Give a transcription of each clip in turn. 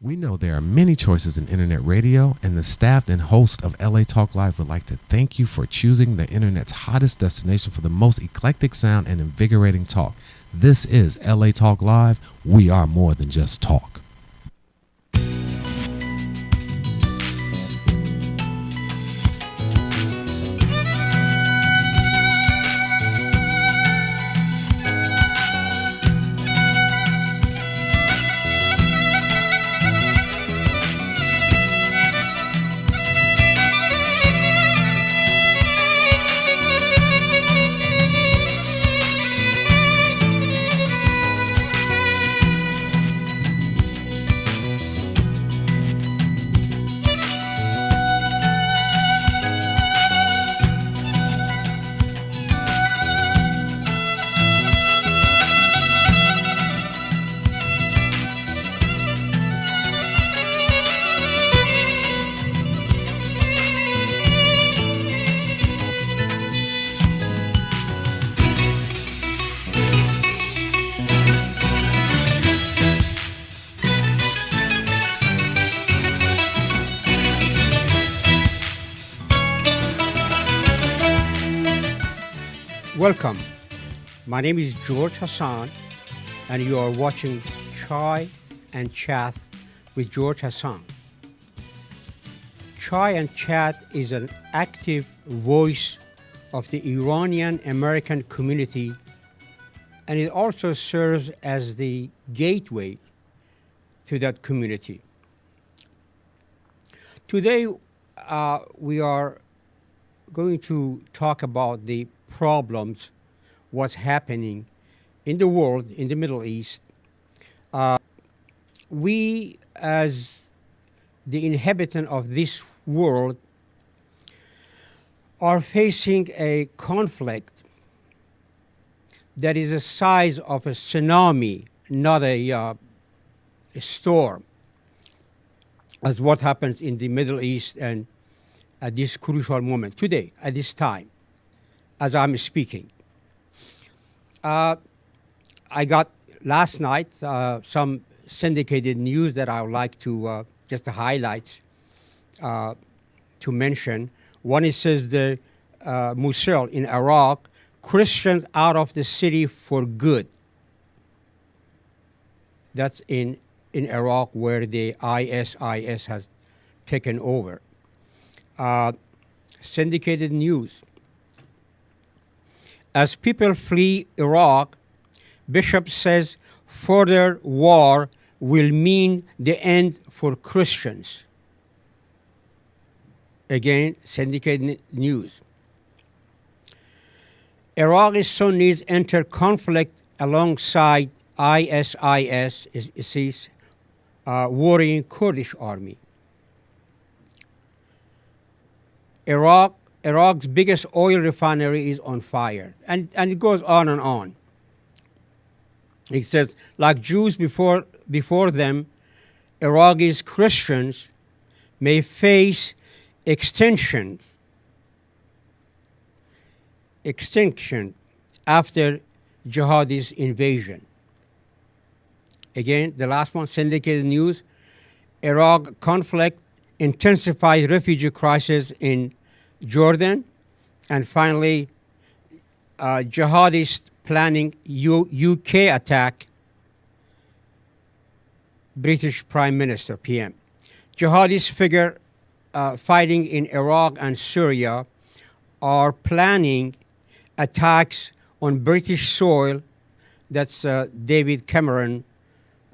We know there are many choices in internet radio, and the staff and host of LA Talk Live would like to thank you for choosing the internet's hottest destination for the most eclectic sound and invigorating talk. This is LA Talk Live. We are more than just talk. Welcome. My name is George Hassan, and you are watching Chai and Chat with George Hassan. Chai and Chat is an active voice of the Iranian American community, and it also serves as the gateway to that community. Today, we are going to talk about the problems, what's happening in the world, in the Middle East. We, as the inhabitant of this world, are facing a conflict that is the size of a tsunami, not a storm, as what happens in the Middle East and at this crucial moment, today, at this time, as I'm speaking. I got last night some syndicated news that I would like to just the highlights to mention. One, it says the Mosul in Iraq, Christians out of the city for good. That's in Iraq, where the ISIS has taken over. Syndicated news. As people flee Iraq, Bishop says further war will mean the end for Christians. Again, syndicated news. Iraqi Sunnis enter conflict alongside ISIS, it says, warring Kurdish army. Iraq's biggest oil refinery is on fire. And it goes on and on. It says, like Jews before them, Iraqis Christians may face extinction after jihadist invasion. Again, the last one, syndicated news. Iraq conflict intensifies refugee crisis in Jordan. And finally, jihadists planning UK attack, British Prime Minister, PM. Jihadists figure fighting in Iraq and Syria are planning attacks on British soil. That's David Cameron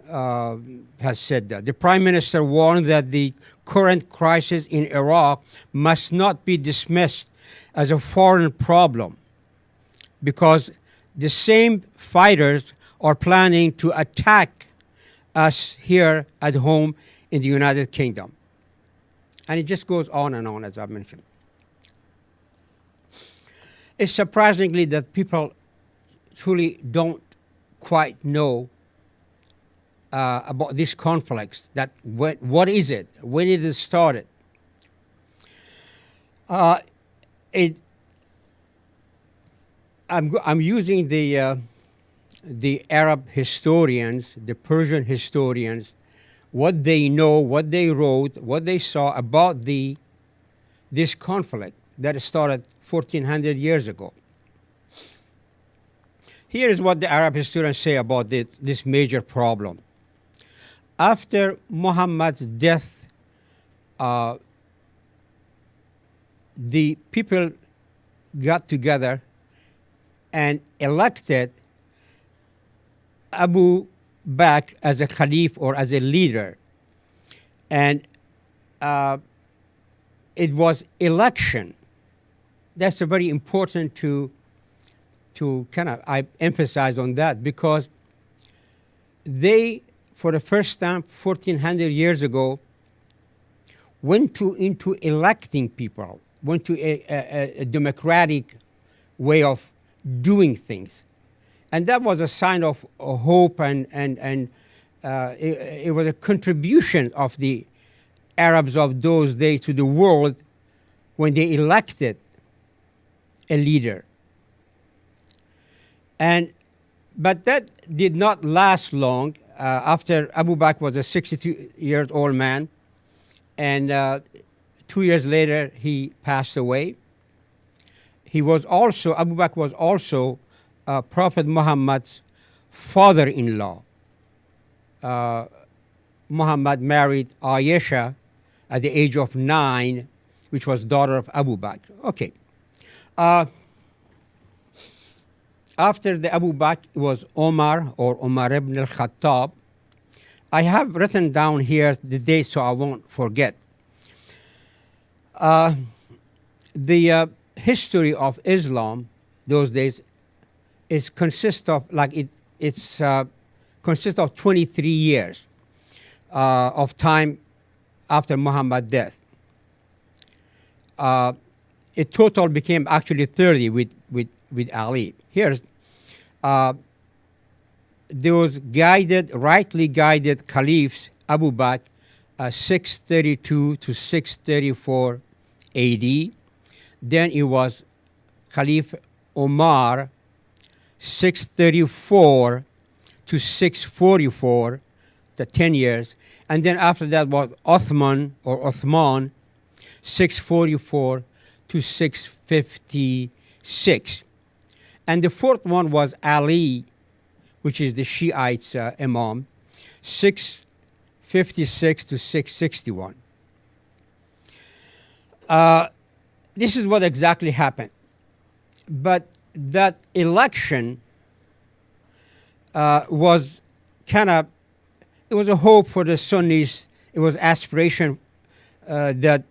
has said that. The Prime Minister warned that the current crisis in Iraq must not be dismissed as a foreign problem, because the same fighters are planning to attack us here at home in the United Kingdom. And it just goes on and on, as I've mentioned. It's surprisingly that people truly don't quite know about these conflicts. That what is it? When did it started? I'm using the Arab historians, the Persian historians, what they know, what they wrote, what they saw about this conflict that started 1400 years ago. Here is what the Arab historians say about this major problem. After Muhammad's death, the people got together and elected Abu Bakr as a caliph or as a leader. And it was election. That's a very important to kind of, I emphasize on that, because they, for the first time 1400 years ago, went into electing people, went to a democratic way of doing things. And that was a sign of hope, and it was a contribution of the Arabs of those days to the world when they elected a leader. But that did not last long. After Abu Bakr was a 62-year-old man, and 2 years later he passed away. Abu Bakr was also Prophet Muhammad's father-in-law. Muhammad married Ayesha at the age of 9, which was daughter of Abu Bakr. Okay. After the Abu Bakr was Omar, or Omar ibn al-Khattab. I have written down here the dates so I won't forget. The history of Islam those days consists of 23 years of time after Muhammad's death. It total became actually 30 with Ali. Here's those rightly guided caliphs, Abu Bakr, 632 to 634 AD. Then it was Caliph Omar, 634 to 644, the 10 years. And then after that was Uthman, 644 to 656. And the fourth one was Ali, which is the Shiites' Imam, 656 to 661. This is what exactly happened. But that election was it was a hope for the Sunnis. It was aspiration that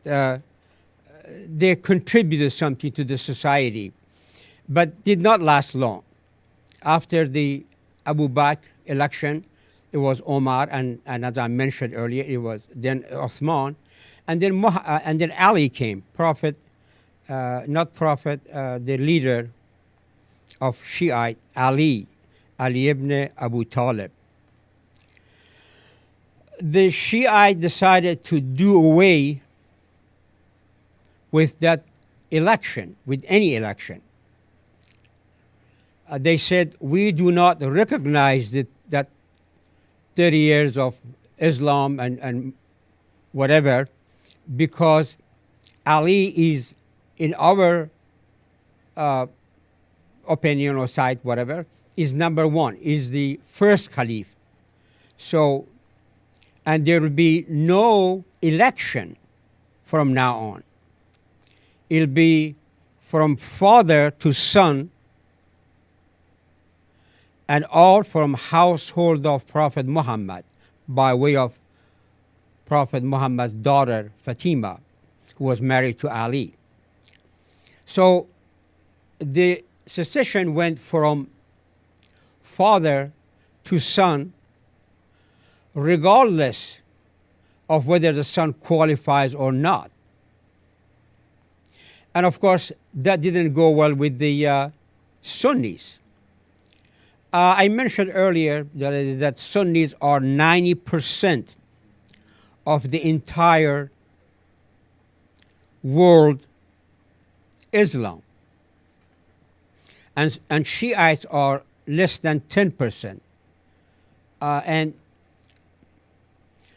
they contributed something to the society, but did not last long. After the Abu Bakr election, it was Omar, and as I mentioned earlier, it was then Uthman, and then Ali came, the leader of Shiite, Ali ibn Abu Talib. The Shiite decided to do away with that election, with any election. They said, we do not recognize that 30 years of Islam and whatever, because Ali is, in our opinion or side, whatever, is number one, is the first caliph. So, and there will be no election from now on. It'll be from father to son, and all from household of Prophet Muhammad, by way of Prophet Muhammad's daughter Fatima, who was married to Ali. So the succession went from father to son, regardless of whether the son qualifies or not. And of course, that didn't go well with the Sunnis. I mentioned earlier that Sunnis are 90% of the entire world Islam. And Shiites are less than 10%. And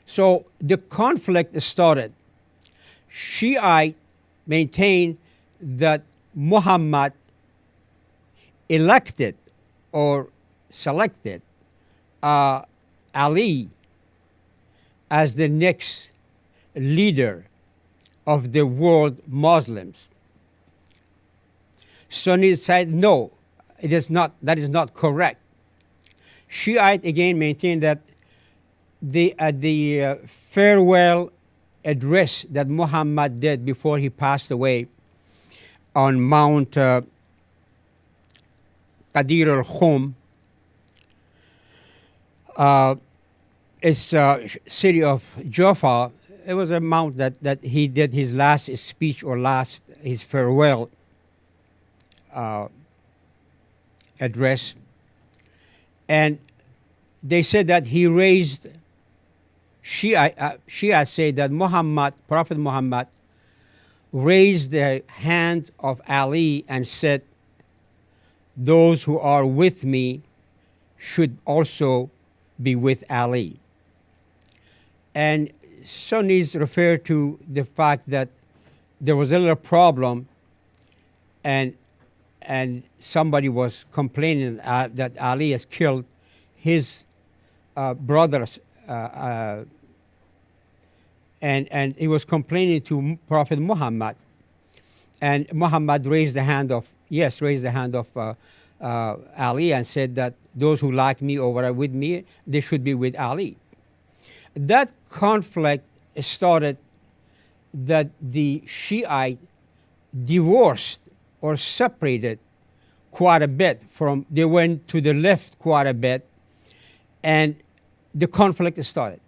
So the conflict started. Shiite maintained that Muhammad elected or selected Ali as the next leader of the world Muslims. Sunnis said no, it is not. That is not correct. Shiite again maintained that the farewell address that Muhammad did before he passed away on Mount Qadir al-Khum, it's a city of Jaffa. It was a mount that he did his last speech or his farewell address. And they said that he raised, Shia say that Prophet Muhammad raised the hand of Ali and said, those who are with me should also be with Ali. And Sunnis refer to the fact that there was a little problem, and somebody was complaining that Ali has killed his brothers, and he was complaining to Prophet Muhammad, and Muhammad raised the hand of Ali and said that those who like me or are with me, they should be with Ali. That conflict started that the Shiite divorced or separated quite a bit they went to the left quite a bit, and the conflict started.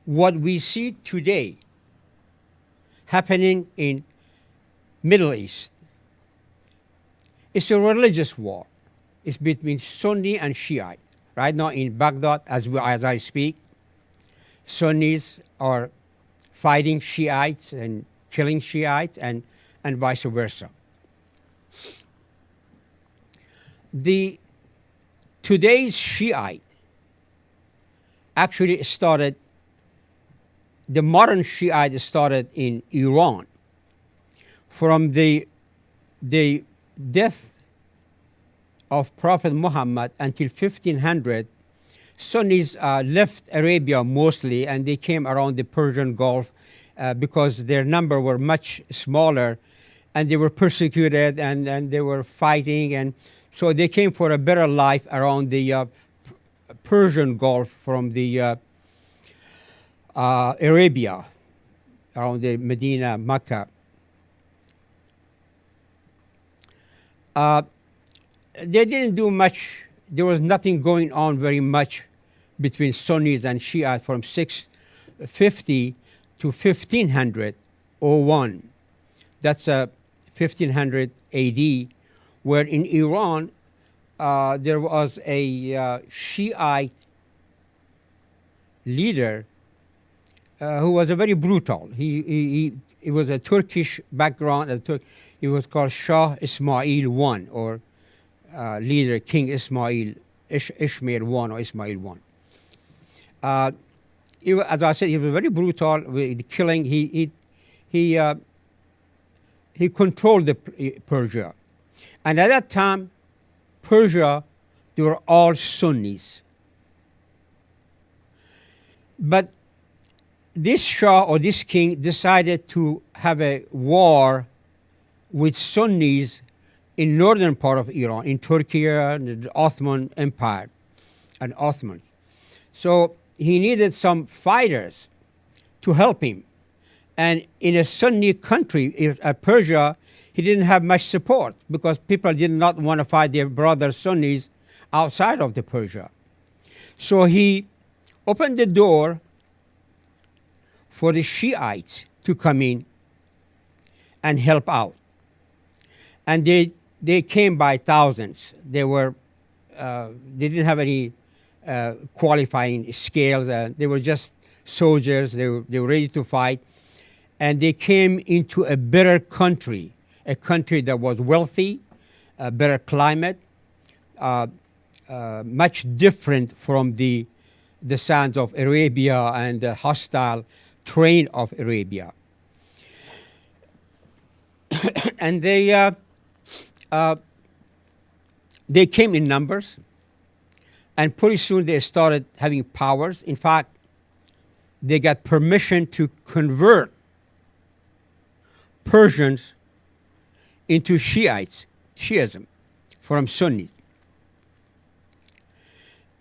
What we see today happening in Middle East is a religious war. It's between Sunni and Shiite. Right now in Baghdad, as I speak, Sunnis are fighting Shiites and killing Shiites and vice versa. Today's Shiite actually started, the modern Shiite started in Iran. From the death of Prophet Muhammad until 1500, Sunnis left Arabia mostly, and they came around the Persian Gulf because their number were much smaller, and they were persecuted and they were fighting, and so they came for a better life around the Persian Gulf from the Arabia, around the Medina, Mecca. They didn't do much. There was nothing going on very much between Sunnis and Shia from 650 to 1501. That's 1500 AD, where in Iran there was a Shiite leader who was a very brutal. He was a Turkish background. He was called Shah Ismail I, or leader King Ismail, Ishmael I or Ismail I. As I said, he was very brutal with killing. He controlled Persia, and at that time, Persia, they were all Sunnis. But this Shah or this king decided to have a war with Sunnis in northern part of Iran, in Turkey, the Ottoman Empire, and Ottomans. So he needed some fighters to help him. And in a Sunni country, Persia, he didn't have much support because people did not want to fight their brother Sunnis outside of the Persia. So he opened the door for the Shiites to come in and help out. And they came by thousands. They didn't have any qualifying scales. They were just soldiers. They were ready to fight. And they came into a better country, a country that was wealthy, a better climate, much different from the the sands of Arabia and the hostile terrain of Arabia. And uh, they came in numbers, and pretty soon they started having powers. In fact, they got permission to convert Persians into Shiism from Sunnis.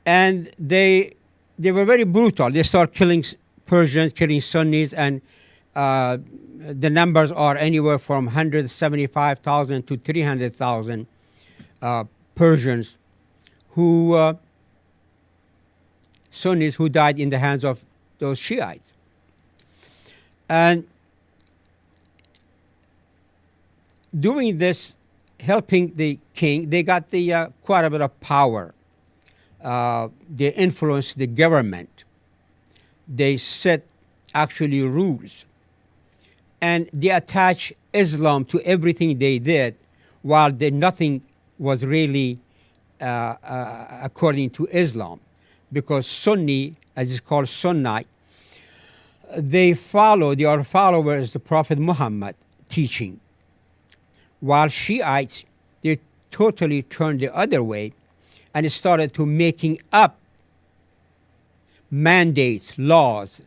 And they were very brutal. They started killing Persians, killing Sunnis, and the numbers are anywhere from 175,000 to 300,000 Persians Sunnis who died in the hands of those Shiites. And doing this, helping the king, they got quite a bit of power. They influenced the government. They set actually rules. And they attached Islam to everything they did, while nothing was really according to Islam. Because Sunni, as it's called Sunnite, they are followers of the Prophet Muhammad teaching. While Shiites, they totally turned the other way and started to making up mandates, laws,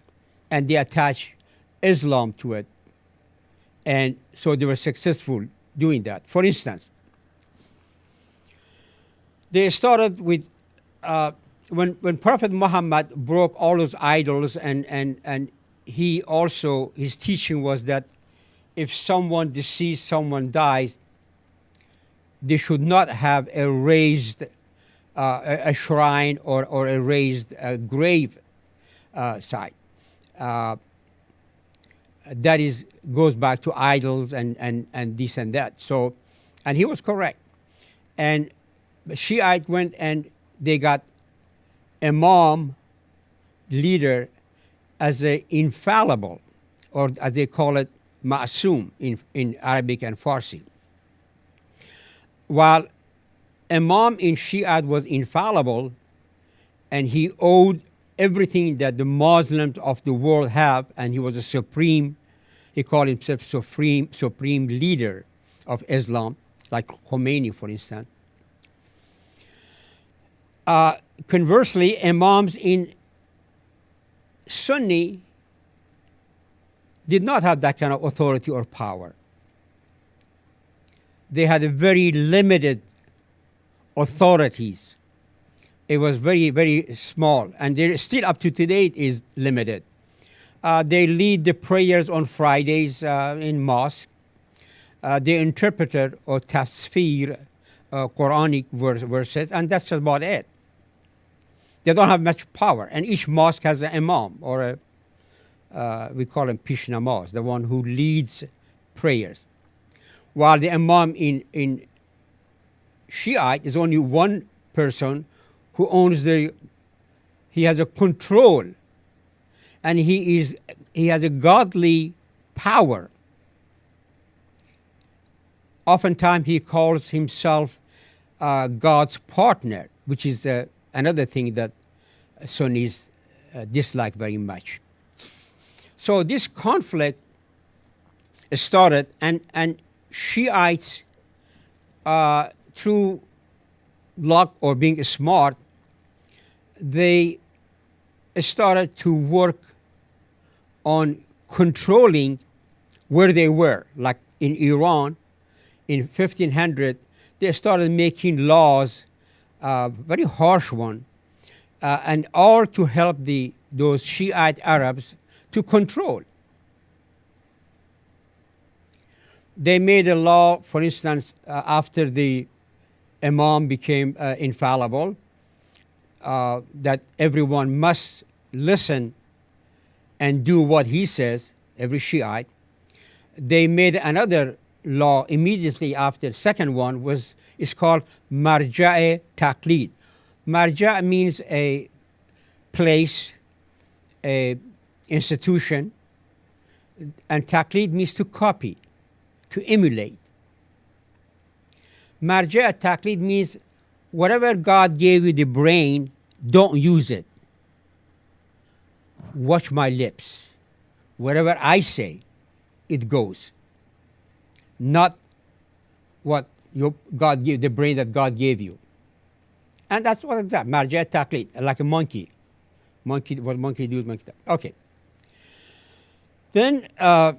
and they attached Islam to it. And so they were successful doing that. For instance, they started with when Prophet Muhammad broke all those idols, and his teaching was that if someone deceased, someone dies, they should not have a raised a shrine or a raised grave site. That goes back to idols and this and that. So, and he was correct. And Shiite went and they got Imam, leader, as a infallible, or as they call it, ma'asum in Arabic and Farsi. While Imam in Shiite was infallible, and he owed everything that the Muslims of the world have, and he was a supreme, he called himself supreme leader of Islam, like Khomeini, for instance. Conversely, Imams in Sunni did not have that kind of authority or power. They had a very limited authorities. It was very, very small, and they're still up to today it is limited. They lead the prayers on Fridays in mosque. They interpreted or tafsir Quranic verses, and that's about it. They don't have much power, and each mosque has an imam, or we call him pish namaz, the one who leads prayers. While the imam in Shiite is only one person who owns he has a control, and he has a godly power. Oftentimes he calls himself God's partner, which is another thing that Sunnis dislike very much. So this conflict started, and Shiites, through luck or being smart, they started to work on controlling where they were. Like in Iran, in 1500, they started making laws, very harsh one, and all to help those Shiite Arabs to control. They made a law, for instance, after the Imam became infallible, that everyone must listen and do what he says, every Shiite. They made another law immediately after. The second one is called Marja' Taqlid. Marja' means a place, a institution, and Taqlid means to copy, to emulate. Marja' Taqlid means whatever God gave you the brain, don't use it. watch my lips. Whatever I say, it goes. Not what God gave, the brain that God gave you. And that's what it's that. Marja taqlid, like a monkey. What monkey do, monkey do. Okay. Then all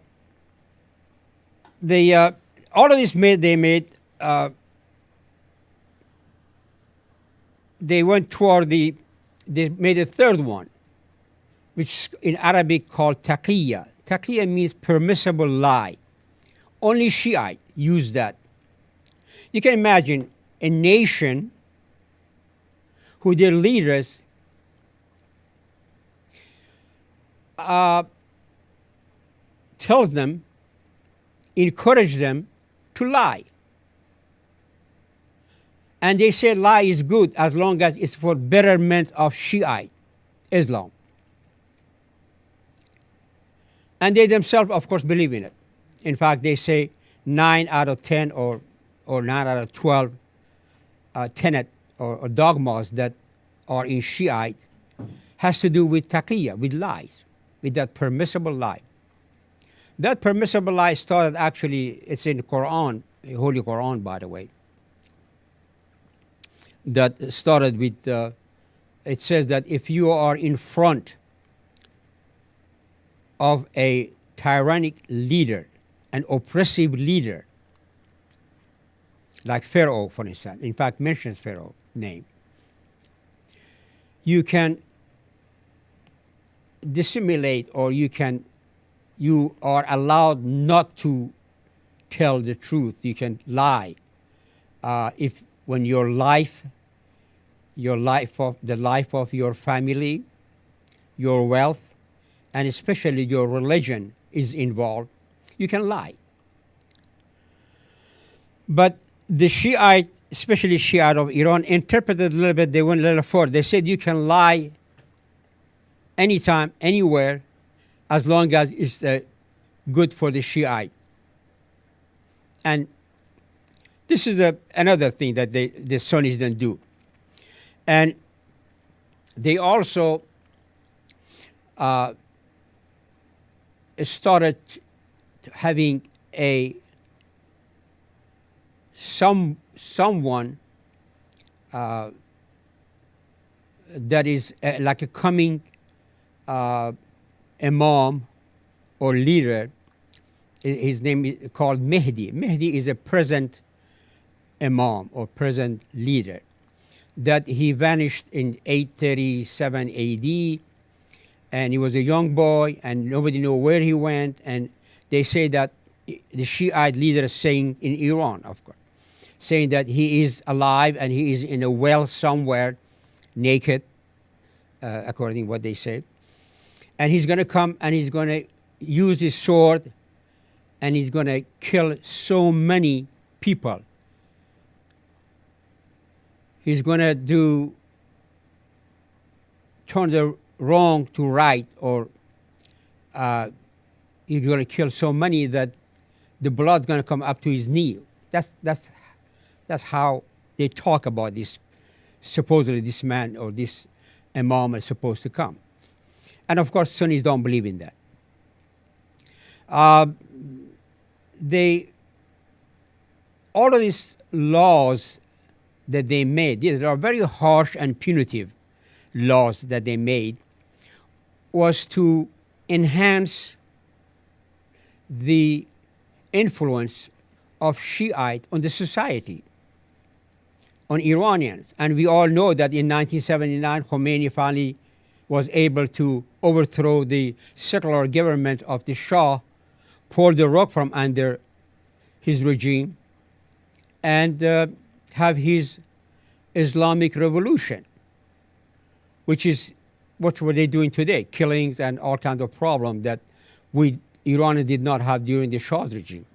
of this they went toward they made a third one, which in Arabic called taqiyya. Taqiyya means permissible lie. Only Shiite use that. You can imagine a nation who their leaders tells them, encourage them to lie. And they say lie is good as long as it's for betterment of Shiite Islam. And they themselves, of course, believe in it. In fact, they say 9 out of 10 or 9 out of 12 tenet or dogmas that are in Shiite has to do with taqiyya, with lies, with that permissible lie. That permissible lie started actually, it's in the Quran, the Holy Quran, by the way, that started with, it says that if you are in front of a tyrannic leader, an oppressive leader, like Pharaoh, for instance, in fact mentions Pharaoh's name, you can dissimulate, or you are allowed not to tell the truth. You can lie. When the life of your family, your wealth, and especially your religion is involved, you can lie. But the Shiite, especially Shiite of Iran, interpreted a little bit, they went a little further. They said you can lie anytime, anywhere, as long as it's good for the Shiite. And this is another thing that the Sunnis then do. And they also started having someone that is like a coming imam or leader. His name is called Mehdi. Mehdi is a present imam or present leader that he vanished in 837 AD, and he was a young boy and nobody knew where he went. And they say that the Shiite leader is saying, in Iran of course, saying that he is alive and he is in a well somewhere, naked, according to what they say. And he's going to come and he's going to use his sword and he's going to kill so many people. He's going to turn the wrong to right, or he's going to kill so many that the blood's going to come up to his knee. That's how they talk about this. Supposedly this man or this imam is supposed to come. And of course, Sunnis don't believe in that. All of these laws that they made, these are very harsh and punitive laws that they made, was to enhance the influence of Shiite on the society, on Iranians. And we all know that in 1979, Khomeini finally was able to overthrow the secular government of the Shah, pull the rug from under his regime, and have his Islamic revolution, which is what were they doing today, killings and all kinds of problems that Iran did not have during the Shah's regime.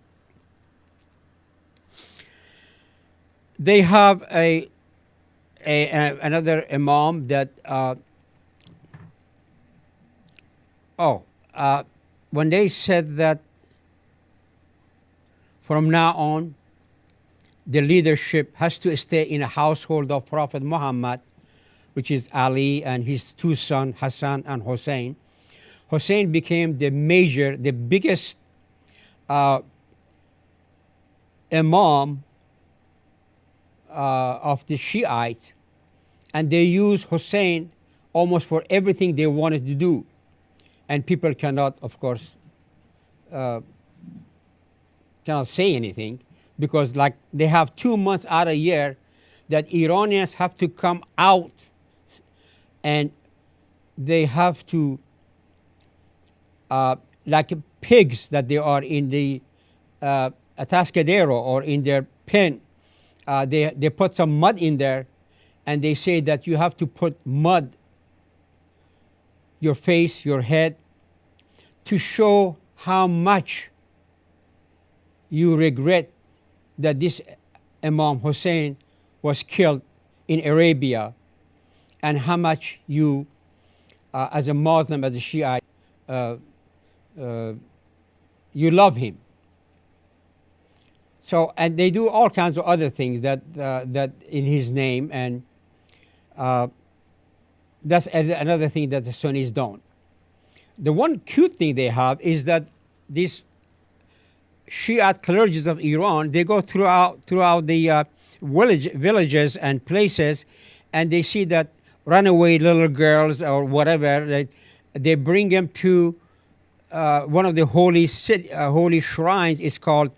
They have another imam that when they said that from now on the leadership has to stay in a household of Prophet Muhammad, which is Ali and his two sons, Hassan and Hussein, Hussein became the biggest uh, imam of the Shiite, and they use Hussein almost for everything they wanted to do. And people cannot, of course, uh, cannot say anything, because like they have 2 months out a year that Iranians have to come out, and they have to, like pigs that they are in the atascadero or in their pen, they put some mud in there, and they say that you have to put mud, your face, your head, to show how much you regret that this Imam Hussein was killed in Arabia, and how much you, as a Muslim, as a Shiite, you love him. So, and they do all kinds of other things that in his name, and that's another thing that the Sunnis don't. The one cute thing they have is that these Shiite clergies of Iran, they go throughout the villages and places, and they see that runaway little girls or whatever, they bring them to one of the holy shrines. Is called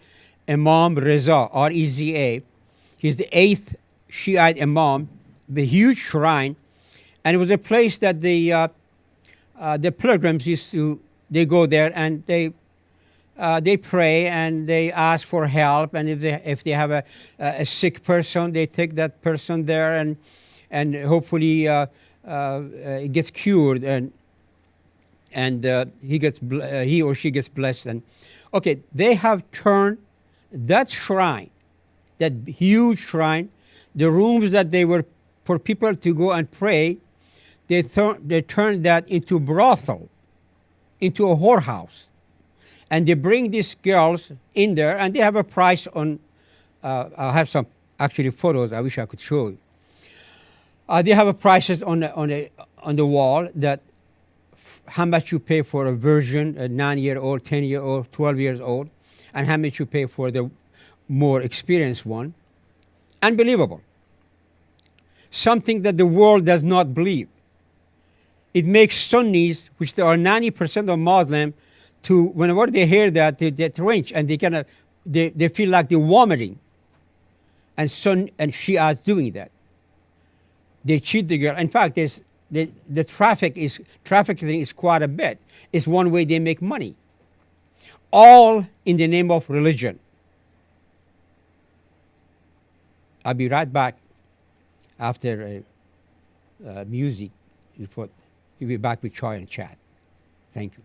Imam Reza, R-E-Z-A. He's the 8th Shiite Imam, the huge shrine, and it was a place that the pilgrims used to. They go there and they pray and they ask for help, and if they have a sick person, they take that person there, and hopefully it gets cured, and he or she gets blessed. And okay, they have turned that shrine, that huge shrine, the rooms that they were for people to go and pray, they turned that into brothel, into a whorehouse. And they bring these girls in there, and they have a price on. I have some actually photos. I wish I could show you. They have a prices on the wall that how much you pay for a virgin, a 9-year-old, 10-year-old, 12 years old, and how much you pay for the more experienced one. Unbelievable. Something that the world does not believe. It makes Sunnis, which there are 90% of Muslims, to whenever they hear that, they wrench, and they feel like they're vomiting. And Sunni and Shia doing that. They cheat the girl. In fact, the trafficking is quite a bit. It's one way they make money. All in the name of religion. I'll be right back after music. You'll be back with Choi and chat. Thank you.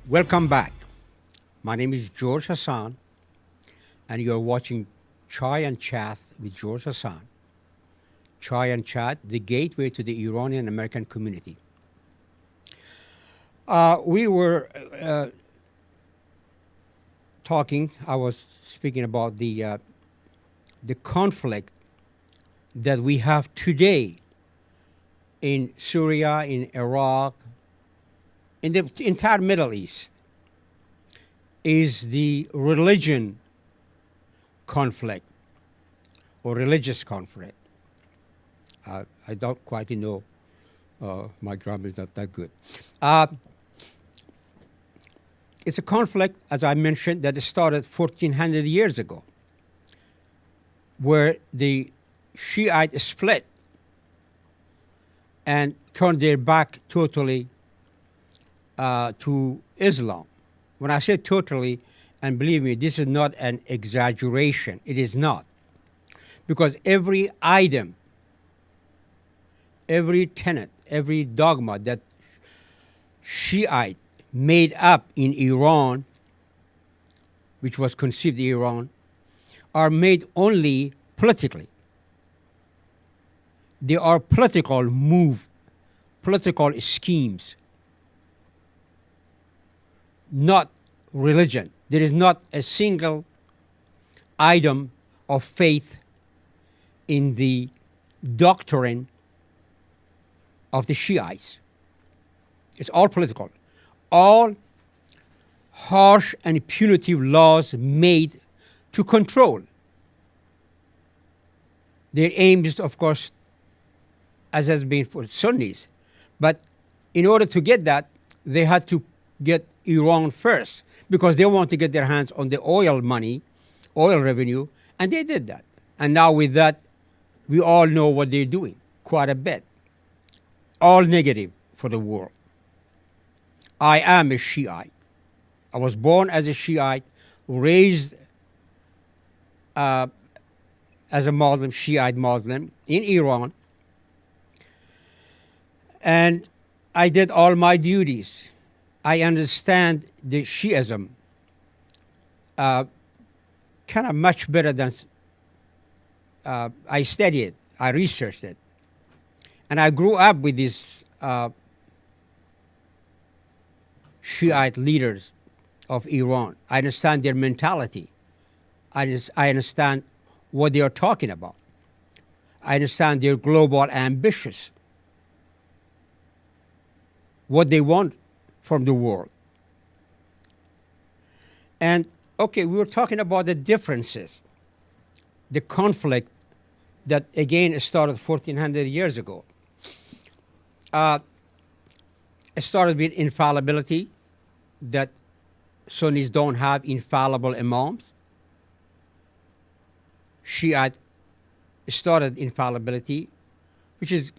Welcome back. My name is George Hassan, and you're watching Chai and Chat with George Hassan. Chai and Chat, the gateway to the Iranian American community. We were talking. I was speaking about the conflict that we have today in Syria, in Iraq, in the entire Middle East, is the religion conflict or religious conflict. I don't quite know. My grammar is not that good. It's a conflict, as I mentioned, that started 1400 years ago, where the Shiite split and turned their back totally to Islam. When I say totally, and believe me, this is not an exaggeration. It is not. Because every item, every tenet, every dogma that Shiite made up in Iran, which was conceived in Iran, are made only politically. They are political political schemes, not religion. There is not a single item of faith in the doctrine of the Shiites. It's all political. All harsh and punitive laws made to control. Their aim is, of course, as has been for Sunnis. But in order to get that, they had to get Iran first because they want to get their hands on the oil money, oil revenue, and they did that. And now with that, we all know what they're doing, quite a bit. All negative for the world. I am a Shiite. I was born as a Shiite, raised as a Muslim, Shiite Muslim in Iran, and I did all my duties. I understand the Shiism kind of much better than I studied it, I researched it. And I grew up with these Shiite leaders of Iran. I understand their mentality. I understand what they are talking about. I understand their global ambitions, what they want from the world. And, okay, we were talking about the differences, the conflict that, again, started 1,400 years ago. It started with infallibility, that Sunnis don't have infallible imams. Shiite started infallibility, which is,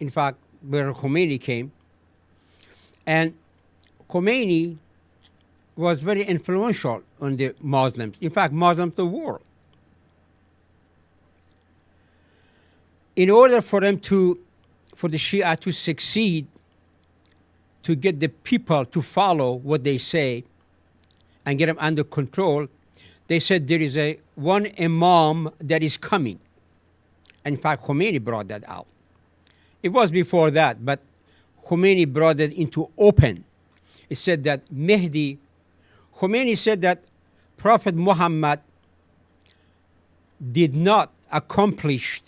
in fact, where Khomeini came. And Khomeini was very influential on the Muslims. In fact, Muslims the world. In order for the Shia to succeed, to get the people to follow what they say and get them under control, they said there is one imam that is coming. And in fact, Khomeini brought that out. It was before that, but Khomeini brought it into open. It said that Khomeini said that Prophet Muhammad did not accomplish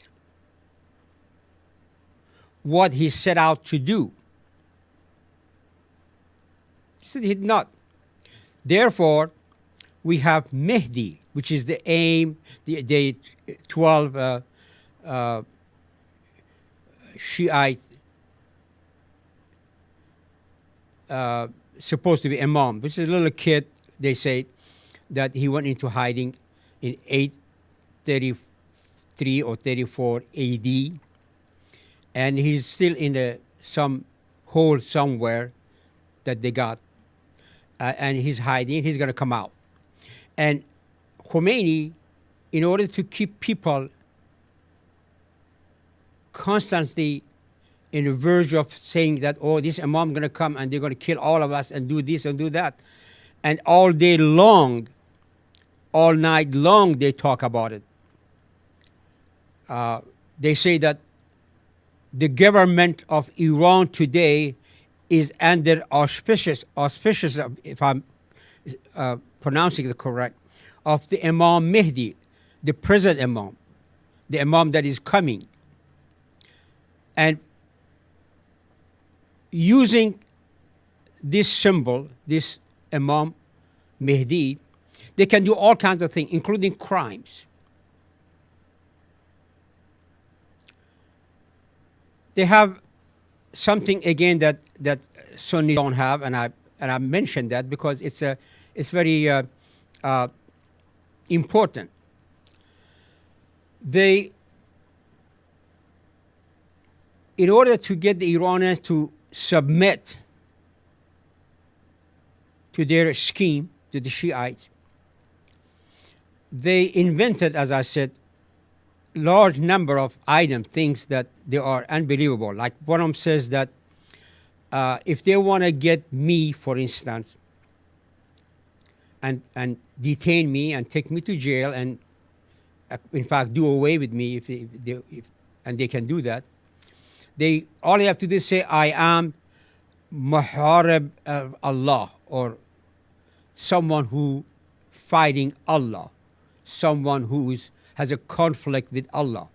what he set out to do. He said he did not. Therefore, we have Mehdi, which is the aim, the 12 Shiite supposed to be imam, which is a little kid. They say that he went into hiding in 833 or 34 AD, and he's still in some hole somewhere that they got, and he's hiding. He's going to come out. And Khomeini, in order to keep people constantly in the verge of saying that, oh, this Imam going to come and they're going to kill all of us and do this and do that. And all day long, all night long, they talk about it. They say that the government of Iran today is under auspicious, if I'm pronouncing it correct, of the Imam Mahdi, the present Imam, the Imam that is coming. And using this symbol, this Imam Mahdi, they can do all kinds of things, including crimes. They have something again that Sunnis don't have, and I mentioned that because it's very important. They, in order to get the Iranians to submit to their scheme, to the Shiites, they invented, as I said, large number of items, things that they are unbelievable. Like one of them says that if they want to get me, for instance, and detain me and take me to jail and, in fact, do away with me, and they can do that, all they have to do is say, I am Muharib of Allah, or someone who fighting Allah, someone who has a conflict with Allah.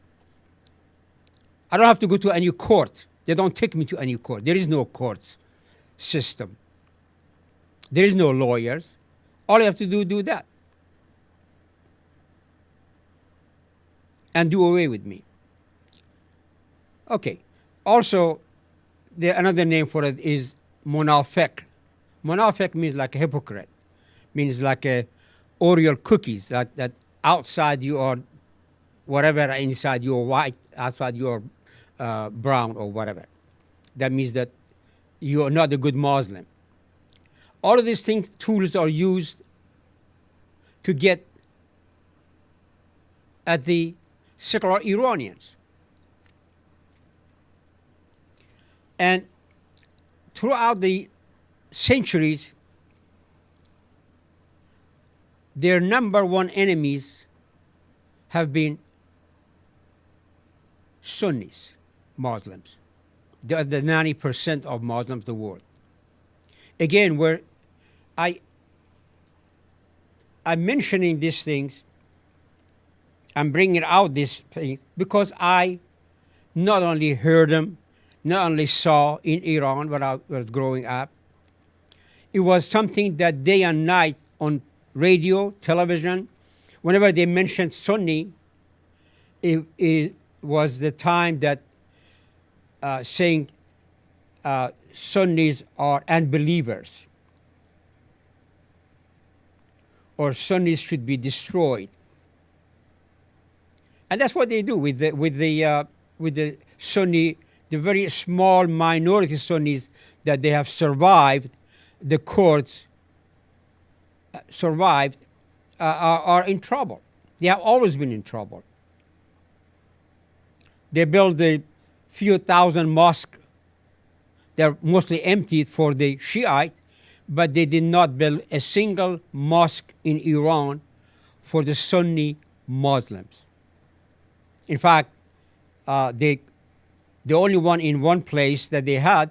I don't have to go to any court. They don't take me to any court. There is no court system. There is no lawyers. All I have to do that. And do away with me. Okay. Also, another name for it is munafiq. Munafiq means like a hypocrite. Means like a Oreo cookies, that outside you are whatever, inside you are white, outside you are brown or whatever. That means that you are not a good Muslim. All of these tools are used to get at the secular Iranians. And throughout the centuries, their number one enemies have been Sunnis, Muslims. They are the 90% of Muslims in the world. Again, where I'm mentioning these things, I'm bringing out these things because I not only heard them, not only saw in Iran when I was growing up, it was something that day and night on radio, television, whenever they mentioned Sunni, it was the time that saying Sunnis are unbelievers, or Sunnis should be destroyed, and that's what they do with the Sunni, the very small minority Sunnis that they have survived the courts. Are in trouble. They have always been in trouble. They built a few thousand mosques. They're mostly empty for the Shiite, but they did not build a single mosque in Iran for the Sunni Muslims. In fact, the only one in one place that they had,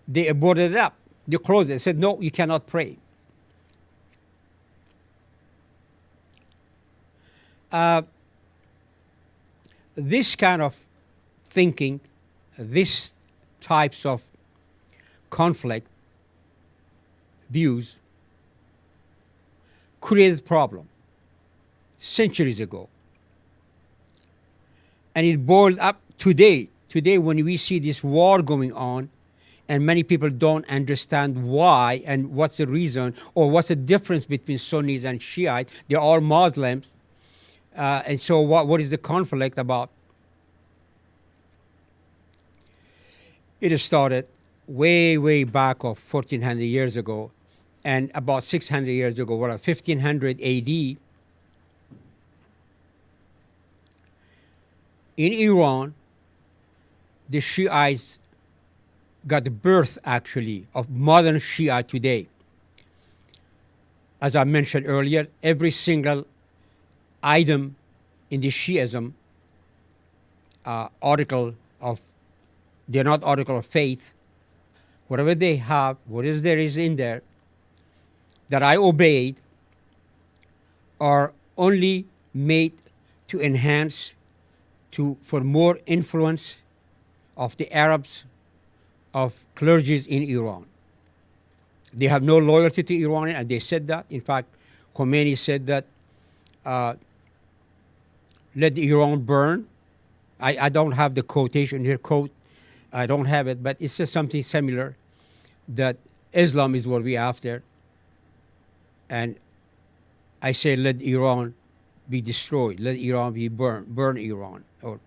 they boarded it up. They closed it. They said, no, you cannot pray. This kind of thinking, these types of conflict views created problem centuries ago. And it boiled up today. Today, when we see this war going on, and many people don't understand why and what's the reason or what's the difference between Sunnis and Shiites. They're all Muslims. And so what is the conflict about? It started way, way back of 1,400 years ago, and about 600 years ago, 1500 AD, in Iran, the Shiites got the birth actually of modern Shia today. As I mentioned earlier, every single item in the Shiism article of, they're not article of faith, whatever they have, whatever there is in there that I obeyed, are only made to enhance, for more influence of the Arabs, of clergies in Iran. They have no loyalty to Iran, and they said that. In fact, Khomeini said that, let Iran burn. I don't have the quotation here, quote, I don't have it, but it says something similar, that Islam is what we're after. And I say, let Iran be destroyed, let Iran be burned, burn Iran, or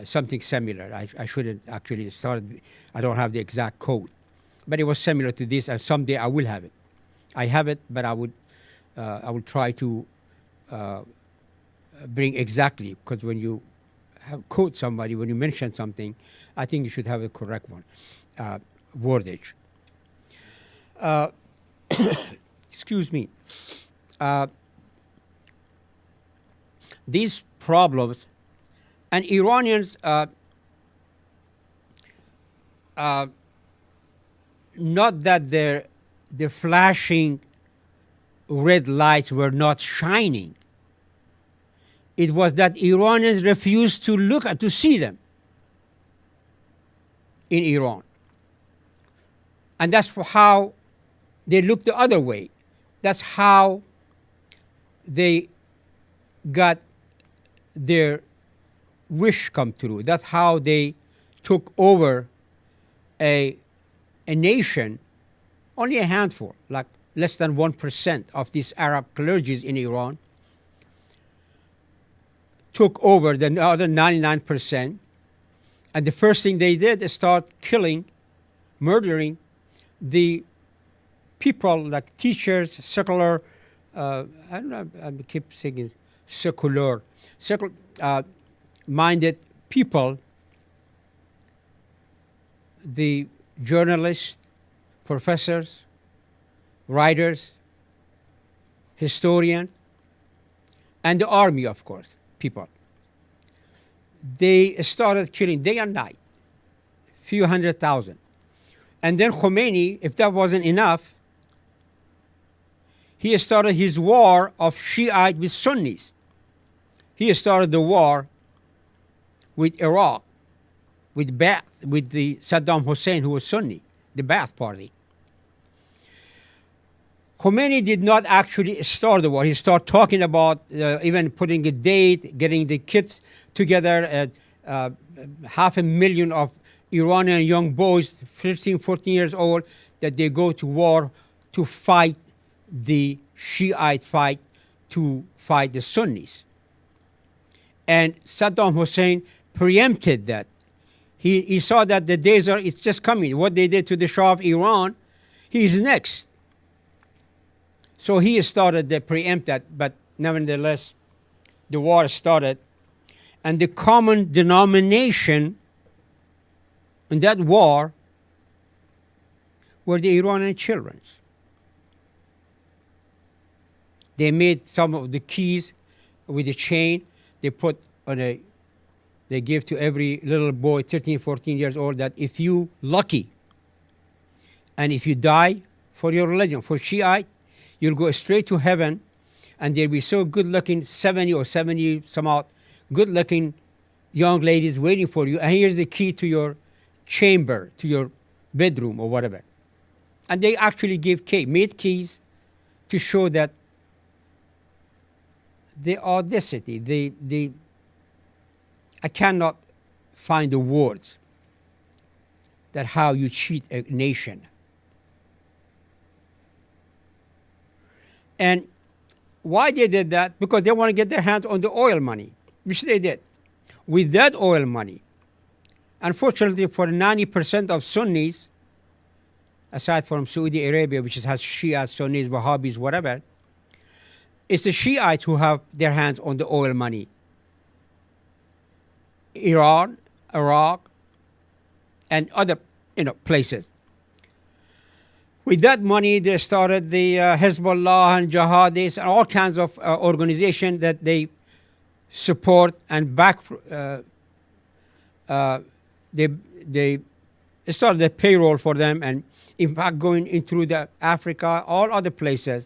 something similar. I shouldn't actually start, I don't have the exact quote, but it was similar to this, and someday I will have it. I have it, but I will try to bring exactly, because when you quote somebody, when you mention something, I think you should have the correct one, wordage. Excuse me. These problems, and Iranians, not that their flashing red lights were not shining. It was that Iranians refused to look at, to see them in Iran. And that's how they looked the other way. That's how they got their wish come true. That's how they took over a nation, only a handful, like less than 1% of these Arab clergies in Iran took over the other 99%. And the first thing they did is start killing, murdering the people, like teachers, secular, I don't know, I keep saying secular, minded people, the journalists, professors, writers, historians, and the army, of course, people. They started killing day and night, few 100,000. And then Khomeini, if that wasn't enough, he started his war of Shiite with Sunnis. He started the war with Iraq, with the Saddam Hussein, who was Sunni, the Ba'ath Party. Khomeini did not actually start the war. He started talking about even putting a date, getting the kids together, 500,000 of Iranian young boys, 13, 14 years old, that they go to war to fight the Shiite fight, to fight the Sunnis. And Saddam Hussein preempted that. He saw that the days are, it's just coming. What they did to the Shah of Iran, he's next. So he started to preempt that, but nevertheless, the war started. And the common denomination in that war were the Iranian children. They made some of the keys with a chain. They put on they give to every little boy, 13, 14 years old, that if you lucky, and if you die for your religion, for Shiite, you'll go straight to heaven, and they'll be so good-looking, 70 or 70 some odd good-looking young ladies waiting for you, and here's the key to your chamber, to your bedroom or whatever. And they actually made keys to show that the audacity, I cannot find the words that how you cheat a nation. And why they did that? Because they want to get their hands on the oil money, which they did. With that oil money, unfortunately for 90% of Sunnis, aside from Saudi Arabia, which has Shia, Sunnis, Wahhabis, whatever, it's the Shiites who have their hands on the oil money. Iran, Iraq, and other places. With that money, they started the Hezbollah and jihadis and all kinds of organizations that they support and back. They started the payroll for them, and in fact, going into the Africa, all other places,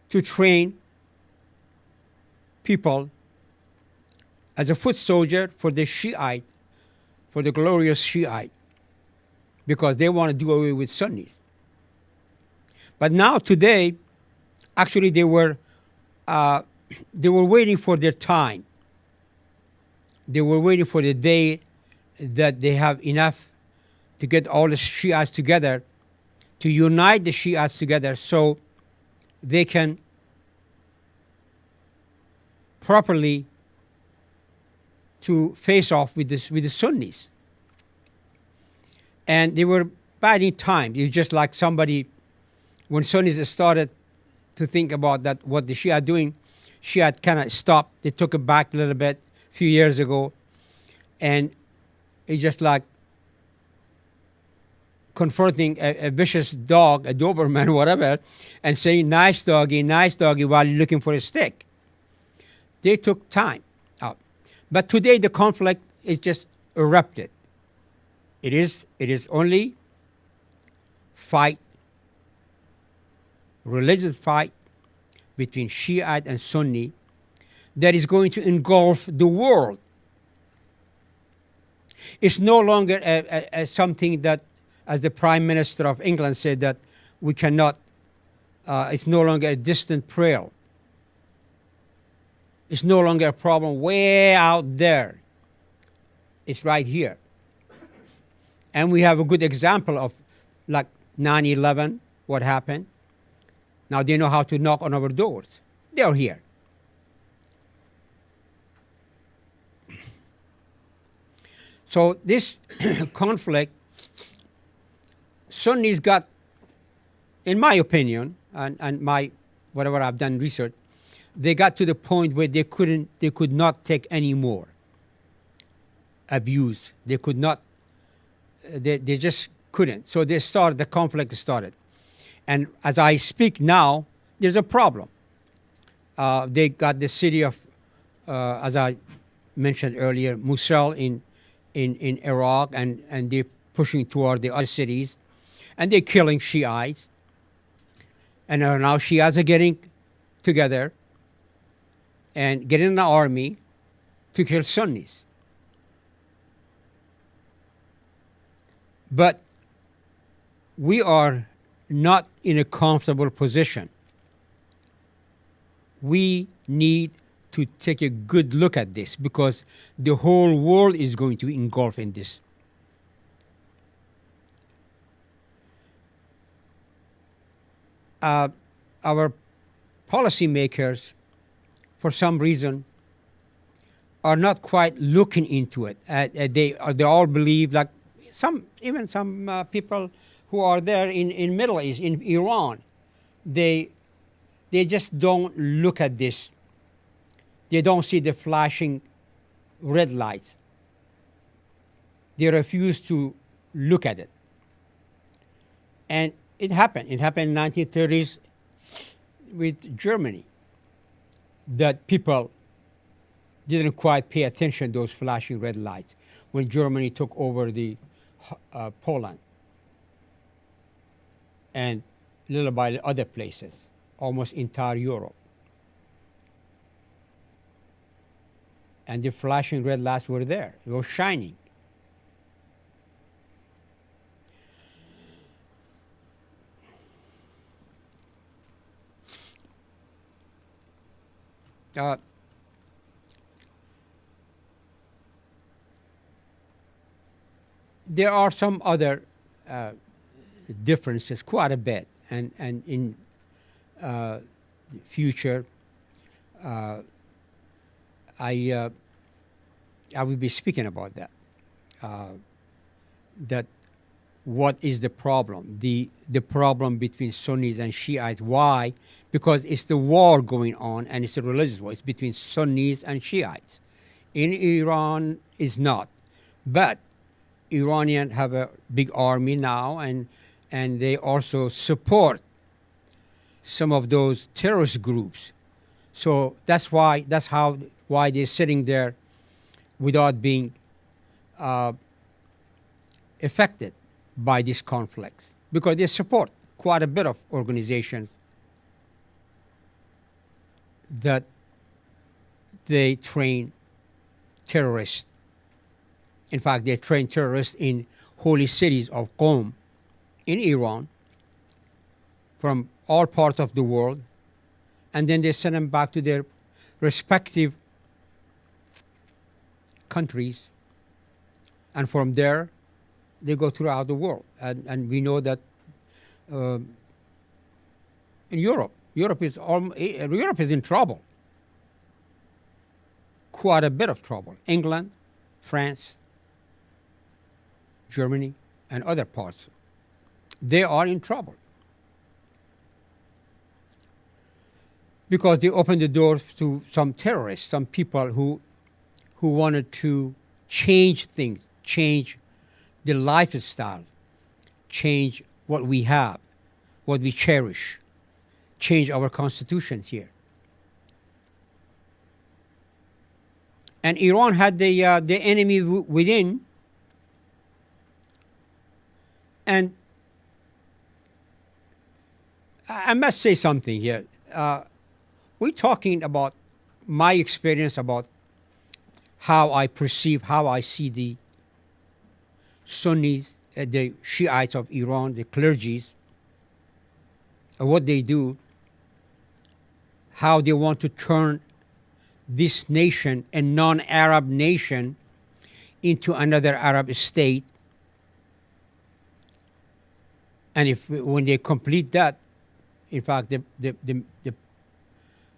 to train people as a foot soldier for the Shiite, for the glorious Shiite, because they want to do away with Sunnis. But now today, actually, they were waiting for their time. They were waiting for the day that they have enough to get all the Shiites together, to unite the Shiites together, so they can properly to face off with the Sunnis. And they were biding time. It's just like somebody, when Sunnis started to think about that, what the Shia are doing, Shia kind of stopped. They took it back a little bit a few years ago. And it's just like confronting a vicious dog, a Doberman, whatever, and saying, nice doggy, while you're looking for a stick. They took time out. But today the conflict is just erupted. It is only fight, religious fight between Shiite and Sunni that is going to engulf the world. It's no longer something that, as the Prime Minister of England said, that we cannot, it's no longer a distant prayer. It's no longer a problem way out there. It's right here. And we have a good example of like 9/11, what happened. Now they know how to knock on our doors. They're here. So this conflict, Sunnis got, in my opinion, and my whatever I've done research, they got to the point where they could not take any more abuse. They could not. They just couldn't. So the conflict started. And as I speak now, there's a problem. They got the city of, as I mentioned earlier, Mosul in Iraq, and they're pushing toward the other cities, and they're killing Shiites. And now Shiites are getting together and getting an army to kill Sunnis. But we are not in a comfortable position. We need to take a good look at this because the whole world is going to be engulfed in this. Our policymakers, for some reason, are not quite looking into it. They all believe, like some people who are there in Middle East, in Iran, they just don't look at this. They don't see the flashing red lights. They refuse to look at it. And it happened. It happened in the 1930s with Germany, that people didn't quite pay attention to those flashing red lights when Germany took over the Poland and little by other places, almost entire Europe. And the flashing red lights were there. They were shining. There are some other differences, quite a bit, and in future, I will be speaking about that. That what is the problem? The problem between Sunnis and Shiites. Why? Because it's the war going on, and it's a religious war. It's between Sunnis and Shiites. In Iran, it's not. But Iranian have a big army now, and they also support some of those terrorist groups. So that's why they're sitting there without being uh, affected by this conflict, because they support quite a bit of organizations that they train terrorists. In fact, they train terrorists in holy cities of Qom in Iran from all parts of the world, and then they send them back to their respective countries, and from there they go throughout the world. And we know that in Europe, Europe is in trouble, quite a bit of trouble. England, France, Germany, and other parts, they are in trouble because they opened the doors to some terrorists, some people who wanted to change things, change the lifestyle, change what we have, what we cherish, change our constitutions here. And Iran had the enemy within, and I must say something here. We're talking about my experience, about how I perceive, how I see the Sunnis, the Shiites of Iran, the clergies, what they do, how they want to turn this nation, a non-Arab nation, into another Arab state. And if when they complete that, in fact,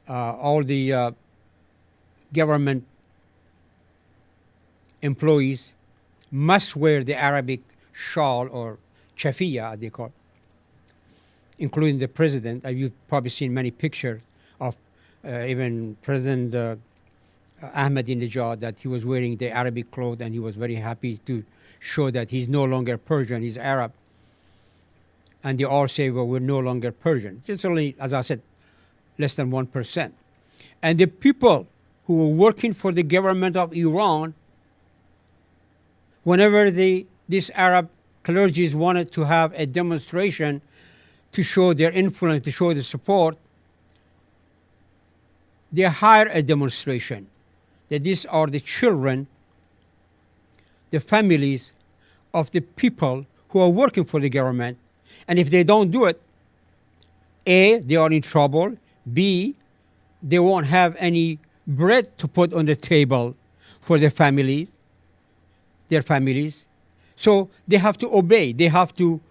all the government employees must wear the Arabic shawl, or chafiya, as they call it, including the president. You've probably seen many pictures of even President Ahmadinejad, that he was wearing the Arabic clothes, and he was very happy to show that he's no longer Persian, he's Arab. And they all say, well, we're no longer Persian. It's only, as I said, less than 1%. And the people who were working for the government of Iran, whenever these Arab clergies wanted to have a demonstration to show their influence, to show their support, they hire a demonstration. That these are the children, the families of the people who are working for the government. And if they don't do it, A, they are in trouble. B, they won't have any bread to put on the table for their families. So they have to obey. They have to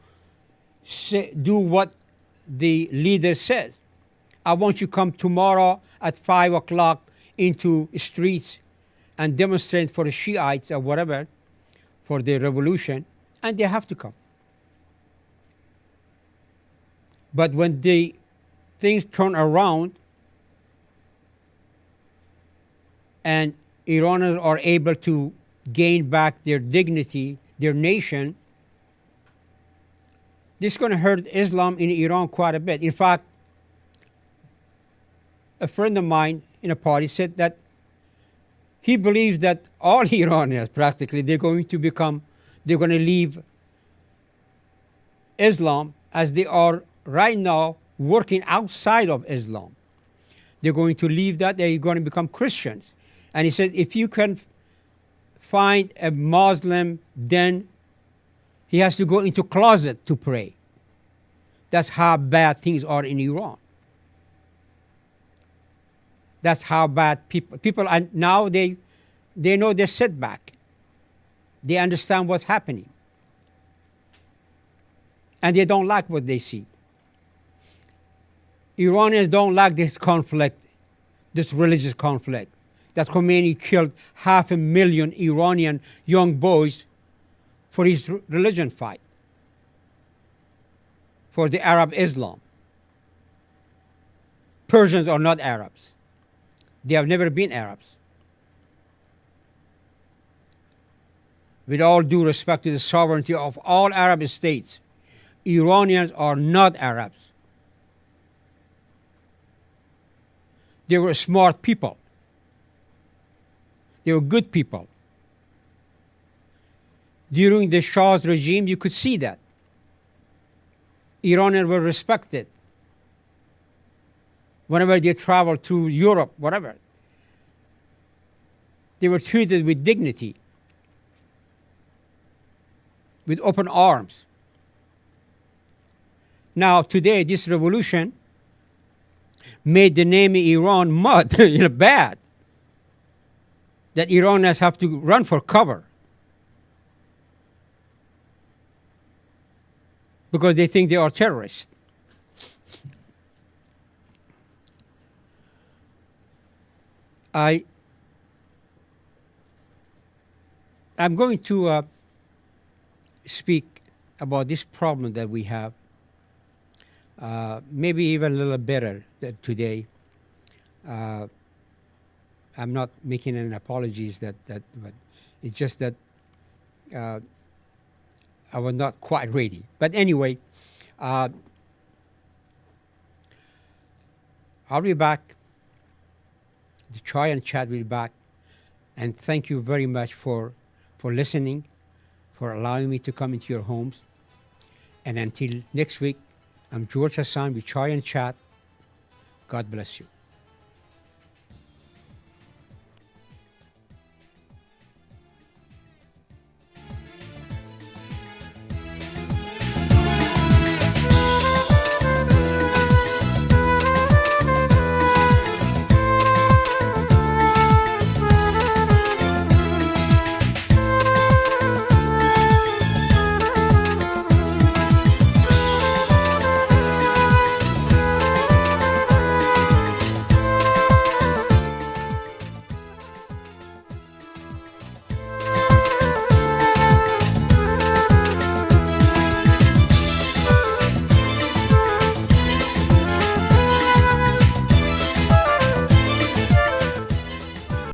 do what the leader says. I want you to come tomorrow at 5 o'clock into streets and demonstrate for the Shiites or whatever, for the revolution, and they have to come. But when things turn around and Iranians are able to gain back their dignity, their nation, this is going to hurt Islam in Iran quite a bit. In fact, a friend of mine in a party said that he believes that all Iranians practically, they're going to leave Islam as they are right now working outside of Islam. They're going to leave that, they're going to become Christians. And he said, if you can find a Muslim, then he has to go into closet to pray. That's how bad things are in Iran. That's how bad people are now. They know their setback. They understand what's happening. And they don't like what they see. Iranians don't like this conflict, this religious conflict. That Khomeini killed 500,000 Iranian young boys for his religion fight, for the Arab Islam. Persians are not Arabs. They have never been Arabs. with all due respect to the sovereignty of all Arab states, Iranians are not Arabs. They were smart people. They were good people. During the Shah's regime, you could see that. Iranians were respected. Whenever they traveled to Europe, whatever, they were treated with dignity, with open arms. Now, today, this revolution made the name Iran mud, bad. That Iranians have to run for cover because they think they are terrorists. I'm going to speak about this problem that we have, maybe even a little better today. I'm not making any apologies but it's just that I was not quite ready. But anyway, I'll be back. The Chai and Chat will be back. And thank you very much for listening, for allowing me to come into your homes. And until next week, I'm George Hassan with Chai and Chat. God bless you.